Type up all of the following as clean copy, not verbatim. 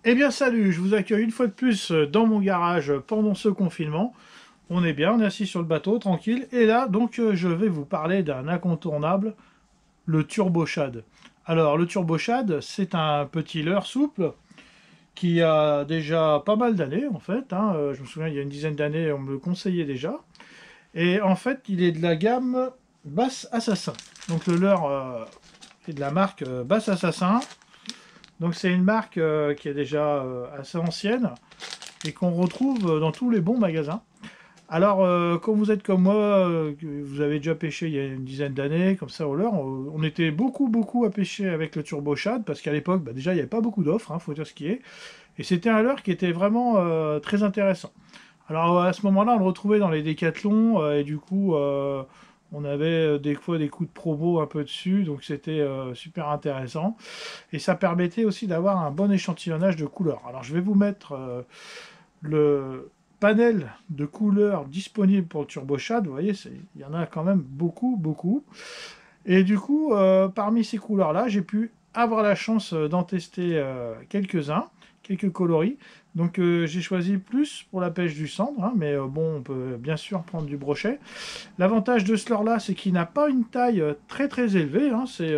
Eh bien salut, je vous accueille une fois de plus dans mon garage pendant ce confinement. On est bien, on est assis sur le bateau, tranquille. Et là, donc, je vais vous parler d'un incontournable, le Turbo Shad. Alors, le Turbo Shad, c'est un petit leurre souple qui a déjà pas mal d'années, en fait. Je me souviens, il y a une dizaine d'années, on me le conseillait déjà. Et en fait, il est de la gamme Bass Assassin. Donc, le leurre est de la marque Bass Assassin. Donc, c'est une marque qui est déjà assez ancienne et qu'on retrouve dans tous les bons magasins. Alors, quand vous êtes comme moi, vous avez déjà pêché il y a une dizaine d'années, comme ça au leurre, on était beaucoup à pêcher avec le Turbo Shad, parce qu'à l'époque, déjà, il n'y avait pas beaucoup d'offres, faut dire ce qui est, et c'était un leurre qui était vraiment très intéressant. Alors, à ce moment-là, on le retrouvait dans les décathlons, et du coup, on avait des fois des coups de promo un peu dessus, donc c'était super intéressant, et ça permettait aussi d'avoir un bon échantillonnage de couleurs. Alors, je vais vous mettre le panel de couleurs disponibles pour le Turbo Shad. Vous voyez, il y en a quand même beaucoup. Et du coup, parmi ces couleurs-là, j'ai pu avoir la chance d'en tester quelques-uns, quelques coloris. Donc j'ai choisi plus pour la pêche du cendre, mais bon, on peut bien sûr prendre du brochet. L'avantage de ce leurre-là, c'est qu'il n'a pas une taille très élevée, c'est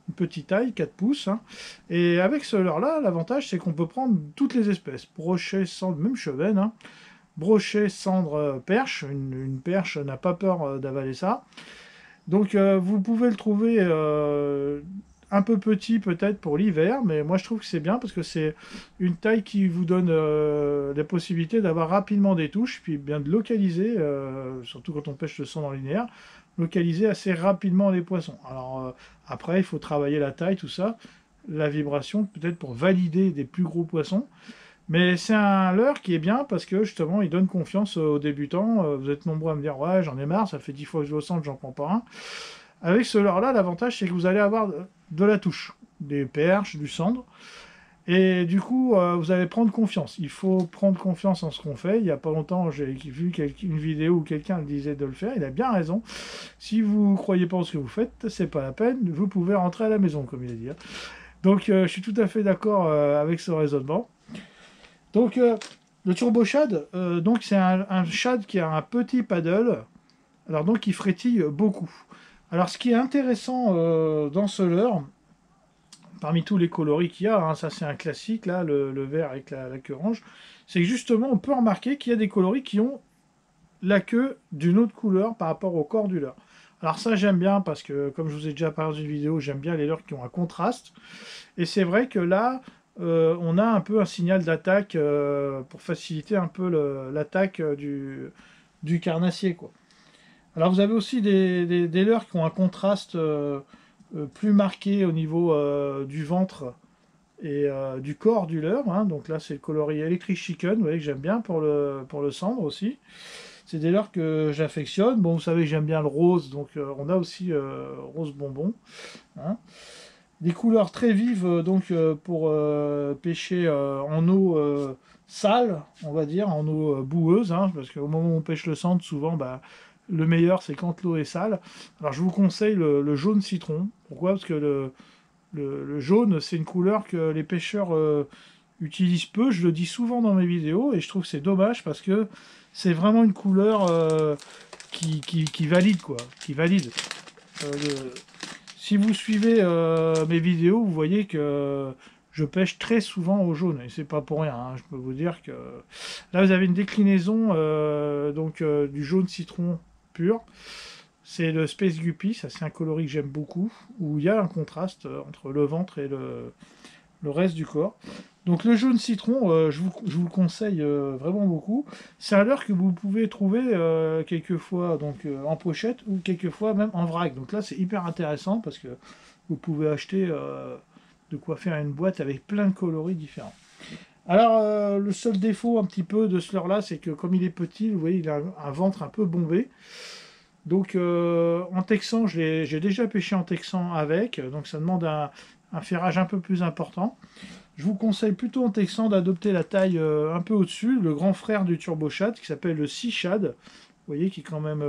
une petite taille, 4 pouces. Et avec ce leurre-là, l'avantage, c'est qu'on peut prendre toutes les espèces. Brochet, cendre, même chevenne. Brochet, cendre, perche. Une perche n'a pas peur d'avaler ça. Donc vous pouvez le trouver un peu petit peut-être pour l'hiver, mais moi je trouve que c'est bien parce que c'est une taille qui vous donne la possibilité d'avoir rapidement des touches, puis bien de localiser, surtout quand on pêche le cendre en linéaire, localiser assez rapidement les poissons. Alors après, il faut travailler la taille, tout ça, la vibration, peut-être pour valider des plus gros poissons. Mais c'est un leurre qui est bien parce que justement, il donne confiance aux débutants. Vous êtes nombreux à me dire, ouais, j'en ai marre, ça fait 10 fois que je le sens, j'en prends pas un. Avec ce leurre-là, l'avantage, c'est que vous allez avoir de la touche, des perches, du cendre. Et du coup, vous allez prendre confiance. Il faut prendre confiance en ce qu'on fait. Il n'y a pas longtemps, j'ai vu une vidéo où quelqu'un le disait de le faire. Il a bien raison. Si vous ne croyez pas en ce que vous faites, c'est pas la peine. Vous pouvez rentrer à la maison, comme il a dit. Donc, je suis tout à fait d'accord avec ce raisonnement. Donc, le Turbo Shad, donc c'est un shad qui a un petit paddle. Alors donc, il frétille beaucoup. Alors, ce qui est intéressant dans ce leurre, parmi tous les coloris qu'il y a, ça c'est un classique, là, le vert avec la queue orange, c'est que justement, on peut remarquer qu'il y a des coloris qui ont la queue d'une autre couleur par rapport au corps du leurre. Alors ça, j'aime bien, parce que, comme je vous ai déjà parlé dans une vidéo, j'aime bien les leurres qui ont un contraste. Et c'est vrai que là, on a un peu un signal d'attaque pour faciliter un peu l'attaque du carnassier, quoi. Alors vous avez aussi des leurres qui ont un contraste plus marqué au niveau du ventre et du corps du leurre. Donc là c'est le coloris Electric Chicken, vous voyez, que j'aime bien pour le cendre aussi. C'est des leurres que j'affectionne. Bon, vous savez que j'aime bien le rose, donc on a aussi rose bonbon. Des couleurs très vives donc pour pêcher en eau sale, on va dire, en eau boueuse, parce qu'au moment où on pêche le cendre, souvent, le meilleur, c'est quand l'eau est sale. Alors, je vous conseille le jaune citron. Pourquoi? Parce que le jaune, c'est une couleur que les pêcheurs utilisent peu. Je le dis souvent dans mes vidéos, et je trouve que c'est dommage, parce que c'est vraiment une couleur qui valide, quoi. Qui valide. Si vous suivez mes vidéos, vous voyez que je pêche très souvent au jaune, et c'est pas pour rien, je peux vous dire que... Là, vous avez une déclinaison du jaune citron pur. C'est le Space Guppy, ça c'est un coloris que j'aime beaucoup, où il y a un contraste entre le ventre et le reste du corps. Donc le jaune citron, je vous le conseille vraiment beaucoup. C'est un leurre que vous pouvez trouver quelquefois en pochette, ou quelquefois même en vrac. Donc là c'est hyper intéressant, parce que vous pouvez acheter de quoi faire une boîte avec plein de coloris différents. Alors le seul défaut un petit peu de ce leurre là, c'est que comme il est petit, vous voyez, il a un ventre un peu bombé. Donc en texan, j'ai déjà pêché en texan avec, donc ça demande un ferrage un peu plus important. Je vous conseille plutôt en texan d'adopter la taille un peu au-dessus, le grand frère du TurboShad qui s'appelle le Seashad. Vous voyez, qui est quand même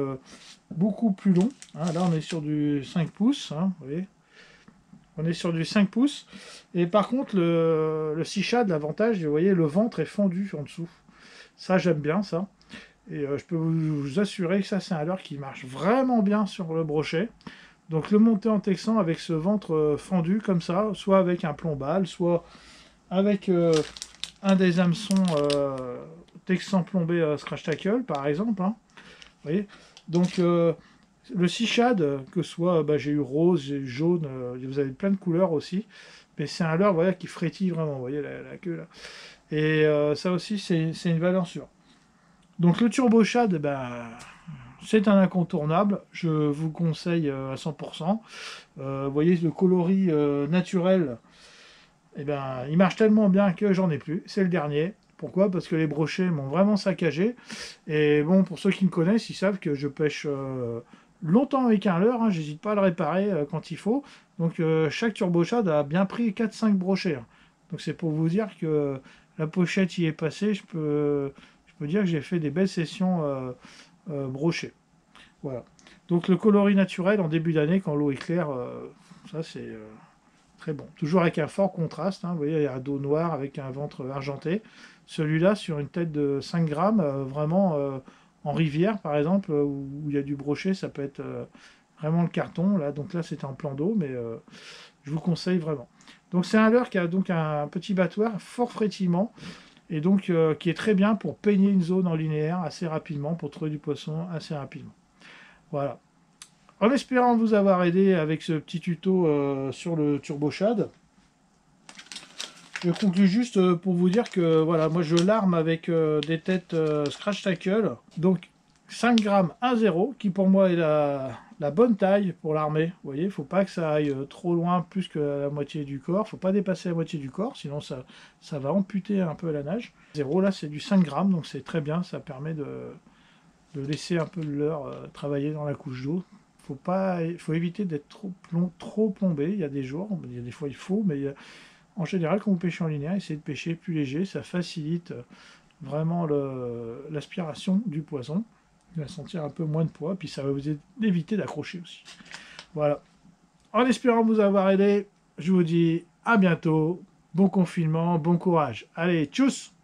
beaucoup plus long. Hein, là, on est sur du 5 pouces. Hein, vous voyez, on est sur du 5 pouces. Et par contre, le Seashad, l'avantage, vous voyez, le ventre est fendu en dessous. Ça, j'aime bien ça. Et je peux vous assurer que ça, c'est un leurre qui marche vraiment bien sur le brochet. Donc le monter en texan avec ce ventre fendu comme ça, soit avec un plombal, soit avec un des hameçons texan plombé scratch tackle, par exemple. Hein. Vous voyez. Donc le Seashad, que ce soit, j'ai eu rose, j'ai eu jaune, vous avez plein de couleurs aussi. Mais c'est un leurre voilà, qui frétille vraiment, vous voyez la queue là. Et ça aussi, c'est une valeur sûre. Donc le TurboShad, c'est un incontournable, je vous conseille à 100%. Vous voyez, le coloris naturel, il marche tellement bien que j'en ai plus. C'est le dernier. Pourquoi? Parce que les brochets m'ont vraiment saccagé. Et bon, pour ceux qui me connaissent, ils savent que je pêche longtemps avec un leurre. Hein, j'hésite pas à le réparer quand il faut. Donc chaque TurboShad a bien pris 4-5 brochets. Hein. Donc c'est pour vous dire que la pochette y est passée. Je peux dire que j'ai fait des belles sessions brochées. Voilà. Donc le coloris naturel en début d'année, quand l'eau est claire, ça c'est très bon. Toujours avec un fort contraste. Hein, vous voyez, il y a un dos noir avec un ventre argenté. Celui-là, sur une tête de 5 grammes, vraiment en rivière, par exemple, où il y a du brochet, ça peut être vraiment le carton. Là, donc là, c'était en plan d'eau, mais je vous conseille vraiment. Donc c'est un leurre qui a donc un petit battoir, fort frétillement, et donc qui est très bien pour peigner une zone en linéaire assez rapidement, pour trouver du poisson assez rapidement. Voilà. En espérant vous avoir aidé avec ce petit tuto sur le TurboShad, je conclue juste pour vous dire que voilà, moi je l'arme avec des têtes scratch tackle, donc 5 grammes 1,0 qui pour moi est la bonne taille pour l'armer. Vous voyez, il ne faut pas que ça aille trop loin, plus que la moitié du corps, il ne faut pas dépasser la moitié du corps, sinon ça va amputer un peu la nage. 0 là c'est du 5 grammes, donc c'est très bien, ça permet de laisser un peu le leurre travailler dans la couche d'eau. Faut éviter d'être trop plombé. Il y a des jours, il y a des fois il faut, mais en général, quand vous pêchez en linéaire, essayez de pêcher plus léger. Ça facilite vraiment l'aspiration du poisson. Il va sentir un peu moins de poids, puis ça va vous éviter d'accrocher aussi. Voilà. En espérant vous avoir aidé, je vous dis à bientôt. Bon confinement, bon courage. Allez, tchuss!